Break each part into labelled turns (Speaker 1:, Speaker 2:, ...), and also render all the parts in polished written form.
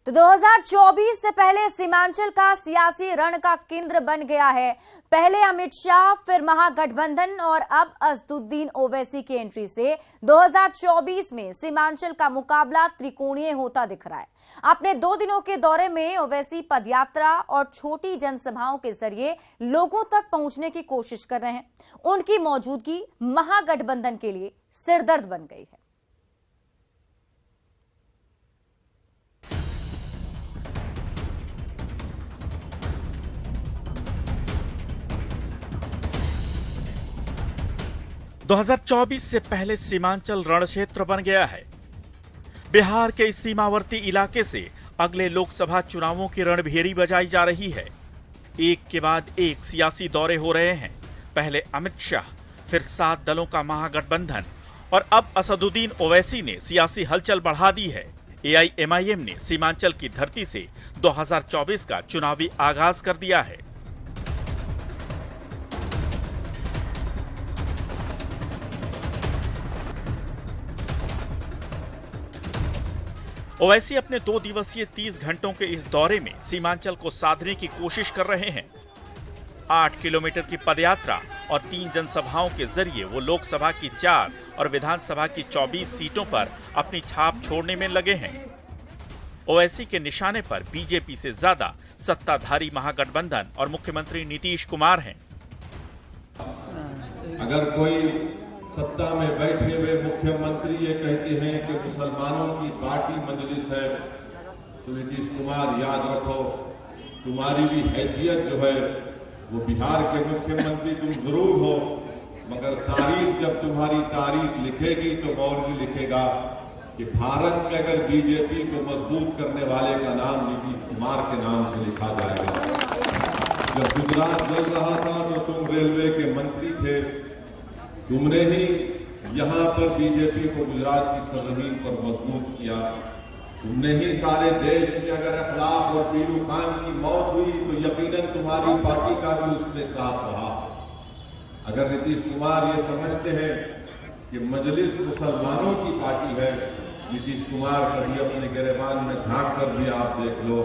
Speaker 1: तो 2024 से पहले सीमांचल का सियासी रण का केंद्र बन गया है। पहले अमित शाह, फिर महागठबंधन और अब असदुद्दीन ओवैसी की एंट्री से 2024 में सीमांचल का मुकाबला त्रिकोणीय होता दिख रहा है। अपने 2 दिनों के दौरे में ओवैसी पदयात्रा और छोटी जनसभाओं के जरिए लोगों तक पहुंचने की कोशिश कर रहे हैं। उनकी मौजूदगी महागठबंधन के लिए सिरदर्द बन गई है।
Speaker 2: दो 2024 से पहले सीमांचल रणक्षेत्र बन गया है। बिहार के इस सीमावर्ती इलाके से अगले लोकसभा चुनावों की रणभेरी बजाई जा रही है। एक के बाद एक सियासी दौरे हो रहे हैं। पहले अमित शाह, फिर 7 दलों का महागठबंधन और अब असदुद्दीन ओवैसी ने सियासी हलचल बढ़ा दी है। एआईएमआईएम ने सीमांचल की धरती से 2024 का चुनावी आगाज कर दिया है। ओवैसी अपने 2 दिवसीय 30 घंटों के इस दौरे में सीमांचल को साधने की कोशिश कर रहे हैं। 8 किलोमीटर की पदयात्रा और 3 जनसभाओं के जरिए वो लोकसभा की 4 और विधानसभा की 24 सीटों पर अपनी छाप छोड़ने में लगे हैं। ओवैसी के निशाने पर बीजेपी से ज्यादा सत्ताधारी महागठबंधन और मुख्यमंत्री नीतीश कुमार हैं।
Speaker 3: अगर कोई सत्ता में बैठे हुए मुख्यमंत्री ये कहते हैं कि मुसलमानों की पार्टी मजलिस है, तो नीतीश कुमार याद रखो, तुम्हारी भी हैसियत जो है वो बिहार के मुख्यमंत्री तुम जरूर हो, मगर तारीख जब तुम्हारी तारीख लिखेगी तो मौर्य लिखेगा कि भारत में अगर बीजेपी को मजबूत करने वाले का नाम नीतीश कुमार के नाम से लिखा जाएगा। जब गुजरात चल रहा था तो तुम रेलवे के मंत्री थे, तुमने ही यहाँ पर बीजेपी को गुजरात की सरजमीन पर मजबूत किया। तुमने ही सारे देश में अगर अखलाक और पीलू खान की मौत हुई तो यकीनन तुम्हारी पार्टी का भी उसमें साथ रहा। अगर नीतीश कुमार ये समझते हैं कि मजलिस मुसलमानों की पार्टी है, नीतीश कुमार कभी अपने गिरेबान में झांक कर भी आप देख लो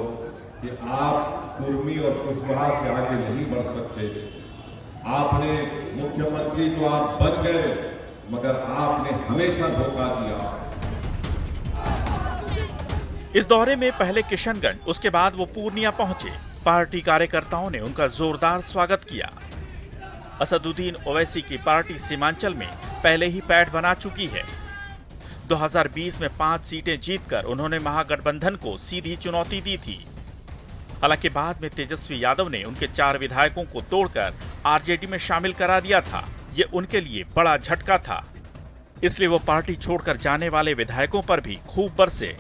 Speaker 3: कि आप कुर्मी और कुशवाहा से आगे नहीं बढ़ सकते। आपने मुख्यमंत्री तो आप बन गए, मगर आपने हमेशा धोखा दिया।
Speaker 2: इस दौरे में पहले किशनगंज, उसके बाद वो पूर्णिया पहुंचे। पार्टी कार्यकर्ताओं ने उनका जोरदार स्वागत किया। असदुद्दीन ओवैसी की पार्टी सीमांचल में पहले ही पैठ बना चुकी है। 2020 में 5 सीटें जीतकर उन्होंने महागठबंधन को सीधी चुनौती दी थी। हालांकि बाद में तेजस्वी यादव ने उनके 4 विधायकों को तोड़कर आरजेडी में शामिल करा दिया था। ये उनके लिए बड़ा झटका था, इसलिए वो पार्टी छोड़कर जाने वाले विधायकों पर भी खूब बरसे।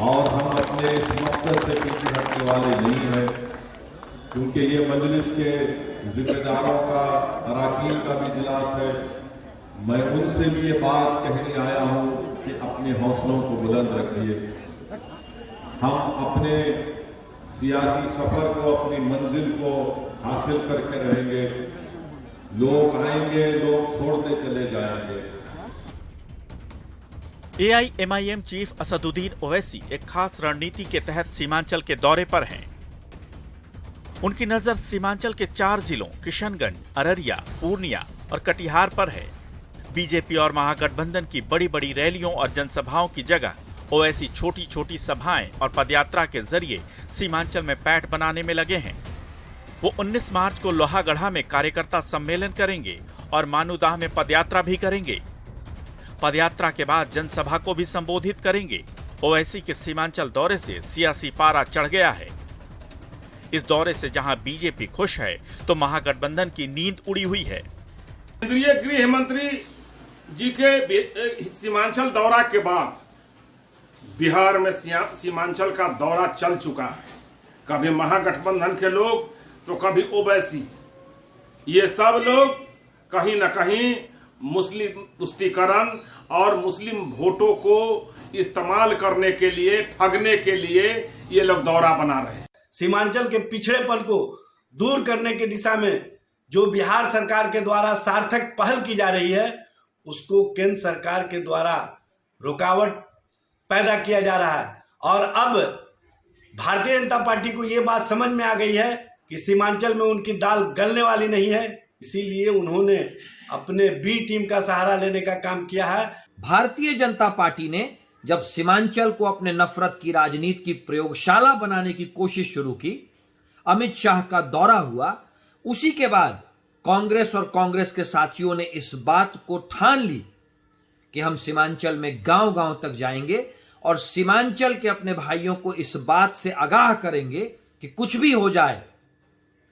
Speaker 3: और हम अपने इस मकसद से पीछे हटने वाले नहीं हैं, क्योंकि ये मजलिस के जिम्मेदारों का, अराकीन का भी इजलास है। मैं उनसे भी ये बात कहने आया हूं कि अपने हौसलों को बुलंद रखिए। हम अपने सियासी सफर को, अपनी मंजिल को हासिल करके रहेंगे। लोग आएंगे, लोग छोड़ते चले जाएंगे।
Speaker 2: एआईएमआईएम चीफ असदुद्दीन ओवैसी एक खास रणनीति के तहत सीमांचल के दौरे पर हैं। उनकी नजर सीमांचल के 4 जिलों किशनगंज, अररिया, पूर्णिया और कटिहार पर है। बीजेपी और महागठबंधन की बड़ी बड़ी रैलियों और जनसभाओं की जगह ओवैसी छोटी छोटी सभाएं और पदयात्रा के जरिए सीमांचल में पैठ बनाने में लगे हैं। वो 19 मार्च को लोहागढ़ा में कार्यकर्ता सम्मेलन करेंगे और मानुदाह में पदयात्रा भी करेंगे। पदयात्रा के बाद जनसभा को भी संबोधित करेंगे। ओवैसी के सीमांचल दौरे से सियासी पारा चढ़ गया है। इस दौरे से जहां बीजेपी खुश है, तो महागठबंधन की नींद उड़ी हुई है।
Speaker 4: केंद्रीय गृह मंत्री जी के सीमांचल दौरा के बाद बिहार में सीमांचल का दौरा चल चुका है। कभी महागठबंधन के लोग तो कभी ओवैसी, ये सब लोग कहीं न कहीं मुस्लिम तुष्टीकरण और मुस्लिम वोटों को इस्तेमाल करने के लिए, ठगने के लिए ये लोग दौरा बना रहे हैं।
Speaker 5: सीमांचल के पिछड़ेपन को दूर करने की दिशा में जो बिहार सरकार के द्वारा सार्थक पहल की जा रही है, उसको केंद्र सरकार के द्वारा रुकावट पैदा किया जा रहा है और अब भारतीय जनता पार्टी को ये बात समझ में आ गई है कि सीमांचल में उनकी दाल गलने वाली नहीं है, इसीलिए उन्होंने अपने बी टीम का सहारा लेने का काम किया है।
Speaker 6: भारतीय जनता पार्टी ने जब सीमांचल को अपने नफरत की राजनीति की प्रयोगशाला बनाने की कोशिश शुरू की, अमित शाह का दौरा हुआ, उसी के बाद कांग्रेस और कांग्रेस के साथियों ने इस बात को ठान ली कि हम सीमांचल में गांव-गांव तक जाएंगे और सीमांचल के अपने भाइयों को इस बात से आगाह करेंगे कि कुछ भी हो जाए,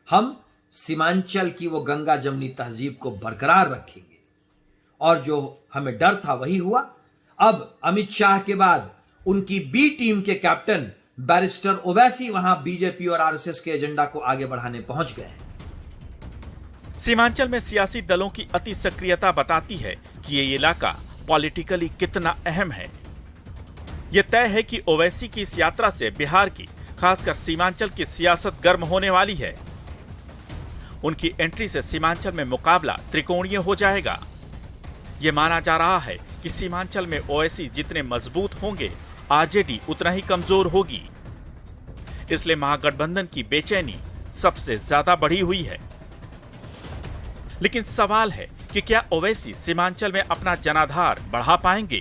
Speaker 6: हम सीमांचल की वो गंगा जमनी तहजीब को बरकरार रखेंगे। और जो हमें डर था वही हुआ। अब अमित शाह के बाद उनकी बी टीम के कैप्टन बैरिस्टर ओवैसी वहां बीजेपी और आरएसएस के एजेंडा को आगे बढ़ाने पहुंच गए हैं।
Speaker 2: सीमांचल में सियासी दलों की अति सक्रियता बताती है कि ये इलाका पॉलिटिकली कितना अहम है। यह तय है कि ओवैसी की इस यात्रा से बिहार की, खासकर सीमांचल की सियासत गर्म होने वाली है। उनकी एंट्री से सीमांचल में मुकाबला त्रिकोणीय हो जाएगा। यह माना जा रहा है कि सीमांचल में ओवैसी जितने मजबूत होंगे, आरजेडी उतना ही कमजोर होगी। इसलिए महागठबंधन की बेचैनी सबसे ज्यादा बढ़ी हुई है। लेकिन सवाल है कि क्या ओवैसी सीमांचल में अपना जनाधार बढ़ा पाएंगे?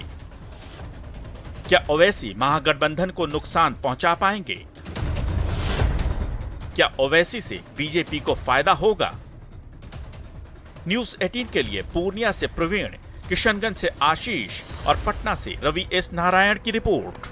Speaker 2: क्या ओवैसी महागठबंधन को नुकसान पहुंचा पाएंगे? क्या ओवैसी से बीजेपी को फायदा होगा? न्यूज़ 18 के लिए पूर्णिया से प्रवीण, किशनगंज से आशीष और पटना से रवि एस नारायण की रिपोर्ट।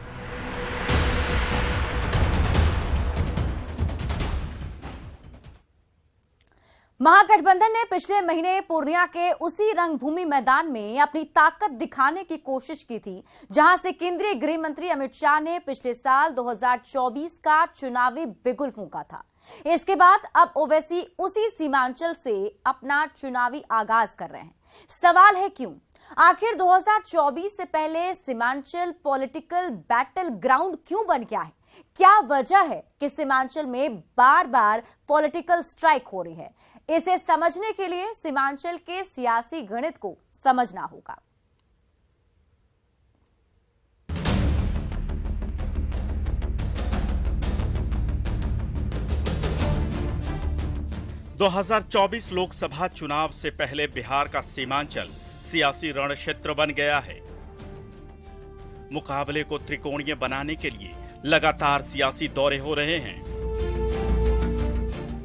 Speaker 1: महागठबंधन ने पिछले महीने पूर्णिया के उसी रंगभूमि मैदान में अपनी ताकत दिखाने की कोशिश की थी, जहां से केंद्रीय गृह मंत्री अमित शाह ने पिछले साल 2024 का चुनावी बिगुल फूंका था। इसके बाद अब ओवैसी उसी सीमांचल से अपना चुनावी आगाज कर रहे हैं। सवाल है क्यों? आखिर 2024 से पहले सीमांचल पॉलिटिकल बैटल ग्राउंड क्यों बन गया है? क्या वजह है कि सीमांचल में बार बार पॉलिटिकल स्ट्राइक हो रही है? इसे समझने के लिए सीमांचल के सियासी गणित को समझना होगा।
Speaker 2: ...2024 लोकसभा चुनाव से पहले बिहार का सीमांचल सियासी रण क्षेत्र बन गया है। मुकाबले को त्रिकोणीय बनाने के लिए लगातार सियासी दौरे हो रहे हैं।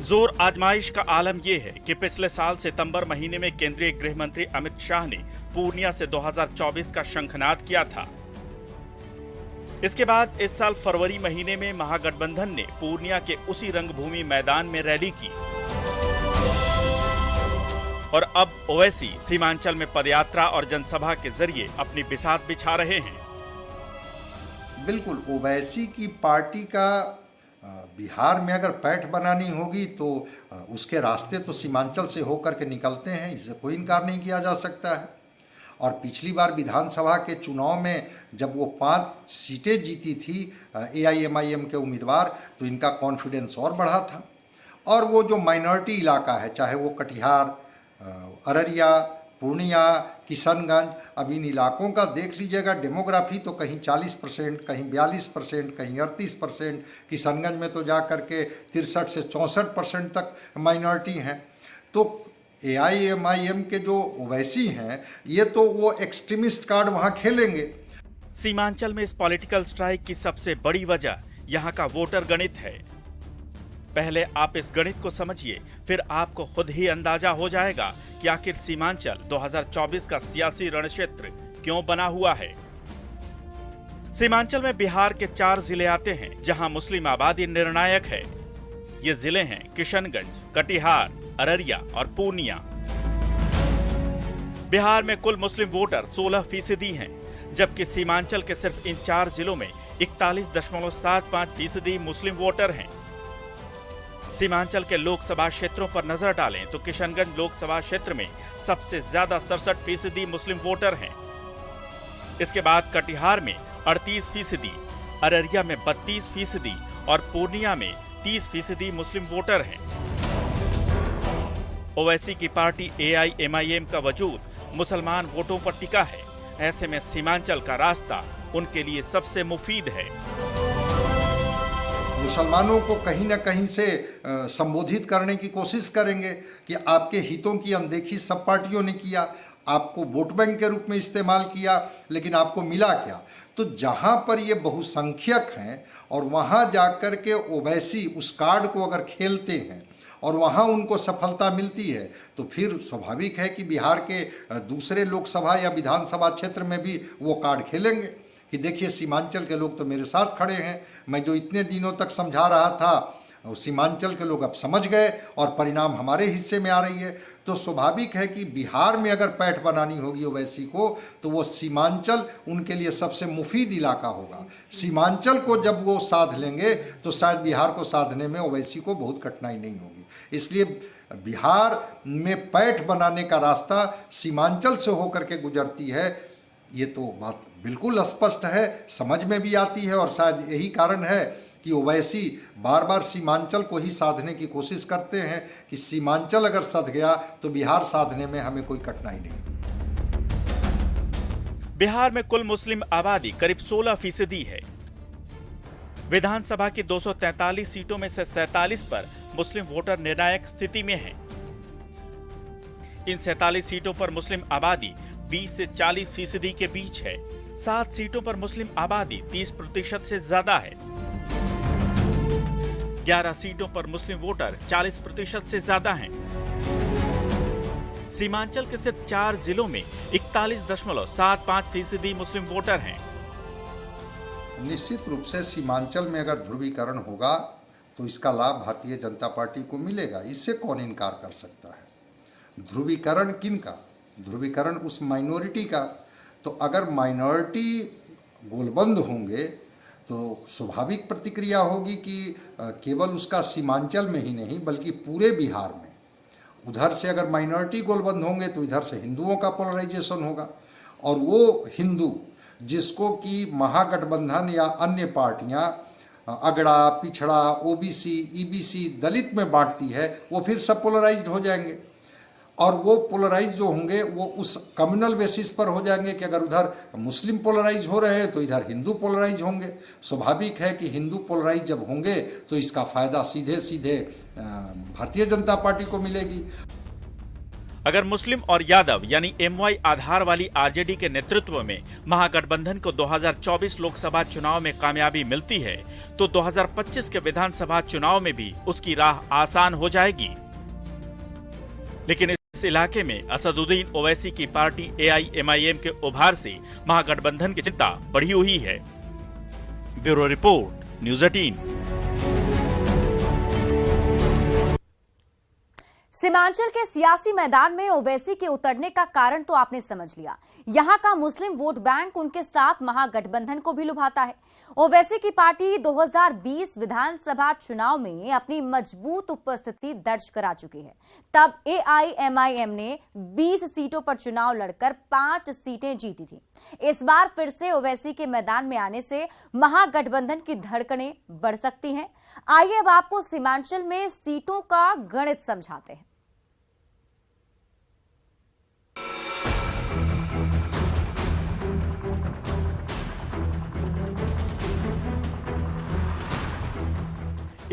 Speaker 2: जोर आजमाइश का आलम यह है कि पिछले साल सितंबर महीने में केंद्रीय गृह मंत्री अमित शाह ने पूर्णिया से 2024 का शंखनाद किया था। इसके बाद इस साल फरवरी महीने में महागठबंधन ने पूर्णिया के उसी रंगभूमि मैदान में रैली की और अब ओवैसी सीमांचल में पदयात्रा और जनसभा के जरिए अपनी बिसात बिछा रहे हैं।
Speaker 7: बिल्कुल, ओवैसी की पार्टी का बिहार में अगर पैठ बनानी होगी तो उसके रास्ते तो सीमांचल से होकर के निकलते हैं, इससे कोई इनकार नहीं किया जा सकता है। और पिछली बार विधानसभा के चुनाव में जब वो 5 सीटें जीती थी AIMIM के उम्मीदवार, तो इनका कॉन्फिडेंस और बढ़ा था। और वो जो माइनॉरिटी इलाका है, चाहे वो कटिहार, अररिया, पूर्णिया, किशनगंज, अब इन इलाकों का देख लीजिएगा डेमोग्राफी तो कहीं 40%, कहीं 42%, कहीं 38%, किशनगंज में तो जा कर के 63 से 64% तक माइनॉरिटी हैं। तो AIMIM के जो ओवैसी हैं, ये तो वो एक्सट्रीमिस्ट कार्ड वहाँ खेलेंगे।
Speaker 2: सीमांचल में इस पॉलिटिकल स्ट्राइक की सबसे बड़ी वजह यहाँ का वोटर गणित है। पहले आप इस गणित को समझिए, फिर आपको खुद ही अंदाजा हो जाएगा कि आखिर सीमांचल 2024 का सियासी रणक्षेत्र क्यों बना हुआ है। सीमांचल में बिहार के 4 जिले आते हैं, जहां मुस्लिम आबादी निर्णायक है। ये जिले हैं किशनगंज, कटिहार, अररिया और पूर्णिया। बिहार में कुल मुस्लिम वोटर 16% हैं, जबकि सीमांचल के सिर्फ इन 4 जिलों में 41.75% मुस्लिम वोटर हैं। सीमांचल के लोकसभा क्षेत्रों पर नजर डालें तो किशनगंज लोकसभा क्षेत्र में सबसे ज्यादा 67% मुस्लिम वोटर हैं। इसके बाद कटिहार में 38%, अररिया में 32% और पूर्णिया में 30% मुस्लिम वोटर हैं। ओवैसी की पार्टी AIMIM का वजूद मुसलमान वोटों पर टिका है। ऐसे में सीमांचल का रास्ता उनके लिए सबसे मुफीद है।
Speaker 7: मुसलमानों को कहीं ना कहीं से संबोधित करने की कोशिश करेंगे कि आपके हितों की अनदेखी सब पार्टियों ने किया, आपको वोट बैंक के रूप में इस्तेमाल किया, लेकिन आपको मिला क्या? तो जहां पर ये बहुसंख्यक हैं और वहां जाकर के ओवैसी उस कार्ड को अगर खेलते हैं और वहां उनको सफलता मिलती है, तो फिर स्वाभाविक है कि बिहार के दूसरे लोकसभा या विधानसभा क्षेत्र में भी वो कार्ड खेलेंगे कि देखिए सीमांचल के लोग तो मेरे साथ खड़े हैं। मैं जो इतने दिनों तक समझा रहा था सीमांचल के लोग अब समझ गए और परिणाम हमारे हिस्से में आ रही है। तो स्वाभाविक है कि बिहार में अगर पैठ बनानी होगी ओवैसी को, तो वो सीमांचल उनके लिए सबसे मुफीद इलाका होगा। सीमांचल को जब वो साध लेंगे तो शायद बिहार को साधने में ओवैसी को बहुत कठिनाई नहीं होगी। इसलिए बिहार में पैठ बनाने का रास्ता सीमांचल से होकर के गुजरती है, ये तो बात बिल्कुल स्पष्ट है, समझ में भी आती है। और शायद यही कारण है कि ओवैसी बार बार सीमांचल को ही साधने की कोशिश करते हैं कि सीमांचल अगर सध गया तो बिहार साधने में हमें कोई कठिनाई नहीं।
Speaker 2: बिहार में कुल मुस्लिम आबादी करीब 16% है। विधानसभा की 243 सीटों में से 47 पर मुस्लिम वोटर निर्णायक स्थिति में हैं। इन 47 सीटों पर मुस्लिम आबादी 20 से 40% के बीच है। 7 सीटों पर मुस्लिम आबादी 30% से ज्यादा है। 11 सीटों पर मुस्लिम वोटर 40% से ज्यादा हैं। सीमांचल के सिर्फ 4 जिलों में 41.75% मुस्लिम वोटर हैं।
Speaker 7: निश्चित रूप से सीमांचल में अगर ध्रुवीकरण होगा तो इसका लाभ भारतीय जनता पार्टी को मिलेगा, इससे कौन इनकार कर सकता है। ध्रुवीकरण किन का? ध्रुवीकरण उस माइनॉरिटी का। तो अगर माइनॉरिटी गोलबंद होंगे तो स्वाभाविक प्रतिक्रिया होगी कि केवल उसका सीमांचल में ही नहीं बल्कि पूरे बिहार में, उधर से अगर माइनॉरिटी गोलबंद होंगे तो इधर से हिंदुओं का पोलराइजेशन होगा। और वो हिंदू जिसको कि महागठबंधन या अन्य पार्टियां अगड़ा, पिछड़ा, ओबीसी, ईबीसी, दलित में बांटती है, वो फिर सब पोलराइज्ड हो जाएंगे। और वो पोलराइज जो होंगे वो उस कम्युनल बेसिस पर हो जाएंगे कि अगर उधर मुस्लिम पोलराइज हो रहे हैं तो इधर हिंदू पोलराइज होंगे। स्वाभाविक है कि हिंदू पोलराइज जब होंगे तो इसका फायदा सीधे सीधे भारतीय जनता पार्टी को मिलेगी।
Speaker 2: अगर मुस्लिम और यादव यानी MY आधार वाली आरजेडी के नेतृत्व में महागठबंधन को 2024 लोकसभा चुनाव में कामयाबी मिलती है तो 2025 के विधानसभा चुनाव में भी उसकी राह आसान हो जाएगी। लेकिन इस इलाके में असदुद्दीन ओवैसी की पार्टी AIMIM के उभार से महागठबंधन की चिंता बढ़ी हुई है। Bureau report, news 18।
Speaker 1: सीमांचल के सियासी मैदान में ओवैसी के उतरने का कारण तो आपने समझ लिया। यहां का मुस्लिम वोट बैंक उनके साथ महागठबंधन को भी लुभाता है। ओवैसी की पार्टी 2020 विधानसभा चुनाव में अपनी मजबूत उपस्थिति दर्ज करा चुकी है। तब AIMIM ने 20 सीटों पर चुनाव लड़कर 5 सीटें जीती थी। इस बार फिर से ओवैसी के मैदान में आने से महागठबंधन की धड़कनें बढ़ सकती हैं। आइए अब आपको सीमांचल में सीटों का गणित समझाते हैं।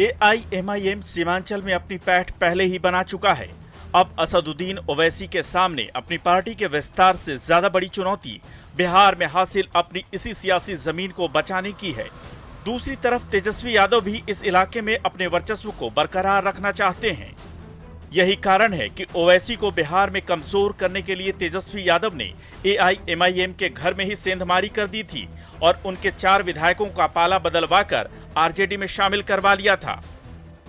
Speaker 2: AIMIM सीमांचल में अपनी पैठ पहले ही बना चुका है। अब असदुद्दीन ओवैसी के सामने अपनी पार्टी के विस्तार से ज्यादा बड़ी चुनौती बिहार में हासिल अपनी इसी सियासी जमीन को बचाने की है। दूसरी तरफ तेजस्वी यादव भी इस इलाके में अपने वर्चस्व को बरकरार रखना चाहते हैं। यही कारण है कि ओवैसी को बिहार में कमजोर करने के लिए तेजस्वी यादव ने AIMIM के घर में ही सेंधमारी कर दी थी और उनके 4 विधायकों का पाला बदलवाकर आरजेडी में शामिल करवा लिया था।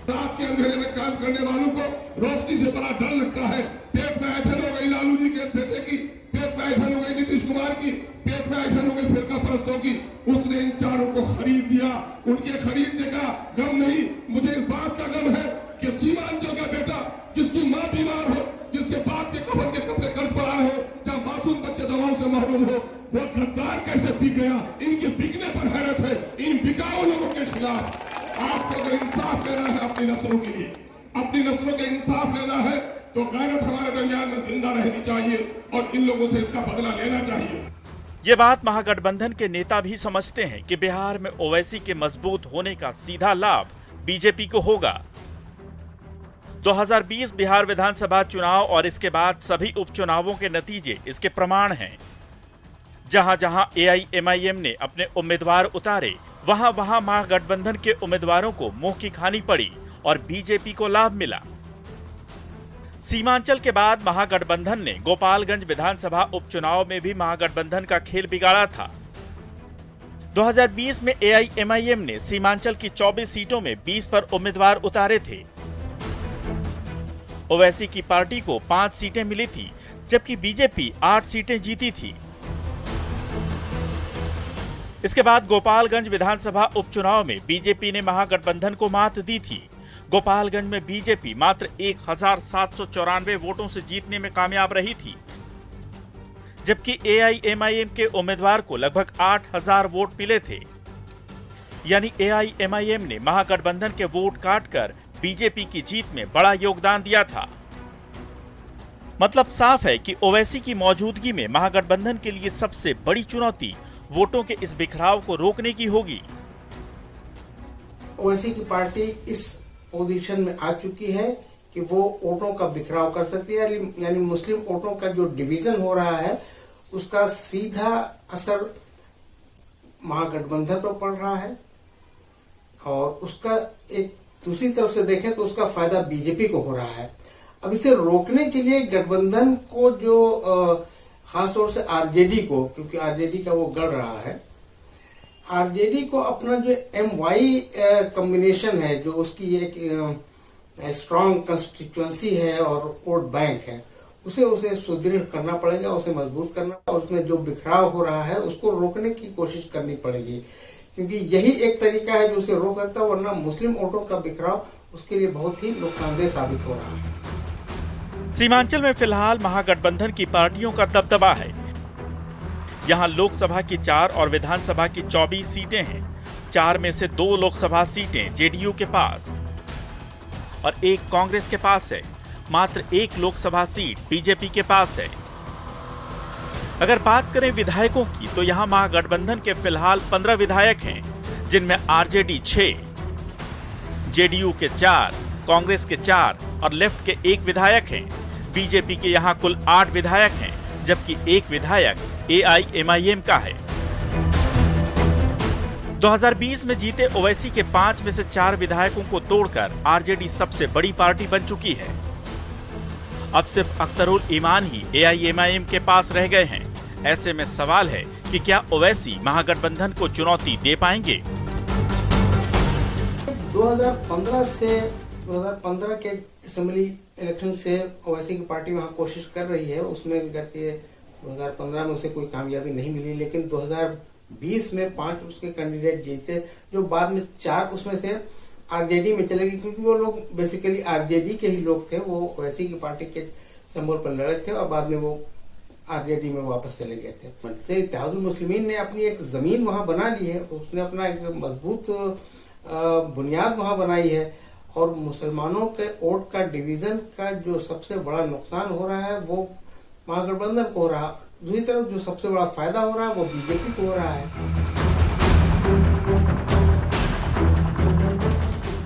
Speaker 8: रात के अंधेरे में काम करने वालों को रोशनी से बड़ा डर लगता है। पेट में ऐठन हो गई लालू जी के बेटे की, पेट में ऐठन हो गई नीतीश कुमार की, पेट में ऐठन हो गई फिरका परस्तों की। उसने इन 4 को खरीद दिया। उनके खरीदने का गम नहीं, मुझे इस बात का गम है कि सीमांचल का बेटा जिसकी माँ बीमार हो, जिसके बाप के कफन के कपड़े कट पड़ा हो, जहाँ मासूम बच्चे दवाओं से महरूम हो, वो गद्दार कैसे बिक गया। इनके बिकने पर हैरत है। इन बिकाऊ लोगों के खिलाफ आपको अगर इंसाफ लेना है अपनी नस्लों के लिए, अपनी नस्लों के इंसाफ लेना है तो गैरत हमारे दरमियान में जिंदा रहनी चाहिए और इन लोगों से इसका बदला लेना चाहिए।
Speaker 2: ये बात महागठबंधन के नेता भी समझते हैं कि बिहार में ओवैसी के मजबूत होने का सीधा लाभ बीजेपी को होगा। 2020 बिहार विधानसभा चुनाव और इसके बाद सभी उपचुनावों के नतीजे इसके प्रमाण हैं। जहां जहां एआईएमआईएम ने अपने उम्मीदवार उतारे, वहां वहां महागठबंधन के उम्मीदवारों को मुंह की खानी पड़ी और बीजेपी को लाभ मिला। सीमांचल के बाद महागठबंधन ने गोपालगंज विधानसभा उपचुनाव में भी महागठबंधन का खेल बिगाड़ा था। 2020 में एआईएमआईएम ने सीमांचल की 24 सीटों में 20 पर उम्मीदवार उतारे थे। ओवैसी की पार्टी को 5 सीटें मिली थी, जबकि बीजेपी 8 सीटें जीती थी। इसके बाद गोपालगंज विधानसभा उपचुनाव में बीजेपी ने महागठबंधन को मात दी थी। गोपालगंज में बीजेपी मात्र 1794 वोटों से जीतने में कामयाब रही थी, जबकि एआईएमआईएम के उम्मीदवार को लगभग 8000 वोट मिले थे। यानी एआईएमआईएम ने महागठबंधन के वोट काटकर बीजेपी की जीत में बड़ा योगदान दिया था। मतलब साफ है कि ओवैसी की मौजूदगी में महागठबंधन के लिए सबसे बड़ी चुनौती वोटों के इस बिखराव को रोकने की होगी।
Speaker 9: ओवैसी की पार्टी इस पोजीशन में आ चुकी है कि वो वोटों का बिखराव कर सकती है, यानी मुस्लिम वोटों का जो डिवीजन हो रहा है उसका सीधा असर महागठबंधन पर पड़ रहा है, और उसका एक दूसरी तरफ से देखें तो उसका फायदा बीजेपी को हो रहा है। अब इसे रोकने के लिए गठबंधन को जो खासतौर से आरजेडी को, क्योंकि आरजेडी का वो गढ़ रहा है, आरजेडी को अपना जो एमवाई कॉम्बिनेशन है, जो उसकी एक स्ट्रांग कंस्टिट्यूएंसी है और वोट बैंक है, उसे सुदृढ़ करना पड़ेगा, उसे मजबूत करना, और उसमें जो बिखराव हो रहा है उसको रोकने की कोशिश करनी पड़ेगी, क्योंकि यही एक तरीका है जो उसे रोक सकता है। वरना मुस्लिम वोटों का बिखराव उसके लिए बहुत ही नुकसानदेह साबित हो रहा है।
Speaker 2: सीमांचल में फिलहाल महागठबंधन की पार्टियों का दबदबा है। यहां लोकसभा की 4 और विधानसभा की 24 सीटें हैं। 4 में से 2 लोकसभा सीटें जेडीयू के पास और 1 कांग्रेस के पास है। मात्र 1 लोकसभा सीट बीजेपी के पास है। अगर बात करें विधायकों की, तो यहां महागठबंधन के फिलहाल 15 विधायक हैं, जिनमें आरजेडी 6, जेडीयू के 4, कांग्रेस के 4 और लेफ्ट के 1 विधायक हैं। बीजेपी के यहां कुल 8 विधायक हैं, जबकि 1 विधायक एआईएमआईएम का है। 2020 में जीते ओवैसी के 5 में से 4 विधायकों को तोड़कर आरजेडी सबसे बड़ी पार्टी बन चुकी है। अब सिर्फ अख्तरुल ईमान ही एआईएमआईएम के पास रह गए हैं। ऐसे में सवाल है कि क्या ओवैसी महागठबंधन को चुनौती दे पाएंगे?
Speaker 9: 2015 के असेंबली इलेक्शन से ओवैसी की पार्टी वहां कोशिश कर रही है। उसमें 2015 में उसे कोई कामयाबी नहीं मिली, लेकिन 2020 में 5 उसके कैंडिडेट जीते, जो बाद में 4 उसमें से आरजेडी में चले गए, क्योंकि वो लोग बेसिकली आरजेडी के ही लोग थे। वो ओवैसी की पार्टी के सिंबल पर लड़े थे और बाद में वो आरजेडी में वापस चले गए थे। इत्तेहादुल मुस्लिमीन ने अपनी एक जमीन वहां बना ली है, उसने अपना एक मजबूत बुनियाद वहां बनाई है, और मुसलमानों के वोट का डिवीजन का जो सबसे बड़ा नुकसान हो रहा है वो महागठबंधन को हो रहा है। दूसरी तरफ जो सबसे बड़ा फायदा हो रहा है वो बीजेपी को हो रहा है।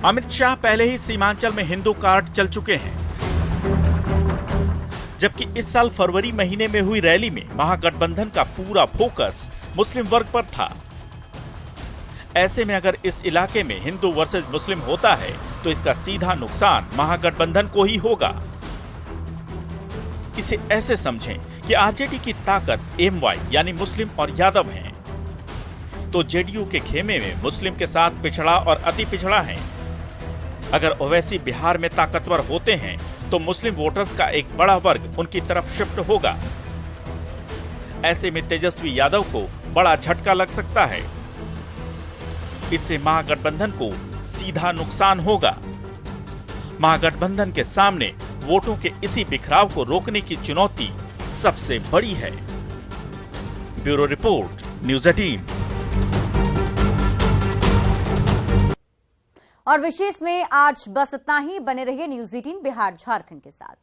Speaker 2: अमित शाह पहले ही सीमांचल में हिंदू कार्ड चल चुके हैं, जबकि इस साल फरवरी महीने में हुई रैली में महागठबंधन का पूरा फोकस मुस्लिम वर्ग पर था। ऐसे में अगर इस इलाके में हिंदू वर्सेस मुस्लिम होता है तो इसका सीधा नुकसान महागठबंधन को ही होगा। इसे ऐसे समझें कि आरजेडी की ताकत एमवाई यानी मुस्लिम और यादव हैं, तो जेडीयू के खेमे में मुस्लिम के साथ पिछड़ा और अति पिछड़ा है। अगर ओवैसी बिहार में ताकतवर होते हैं तो मुस्लिम वोटर्स का एक बड़ा वर्ग उनकी तरफ शिफ्ट होगा। ऐसे में तेजस्वी यादव को बड़ा झटका लग सकता है। इससे महागठबंधन को सीधा नुकसान होगा। महागठबंधन के सामने वोटों के इसी बिखराव को रोकने की चुनौती सबसे बड़ी है। Bureau report, news 18।
Speaker 1: और विशेष में आज बस इतना ही। बने रहिए न्यूज़ 18 बिहार झारखंड के साथ।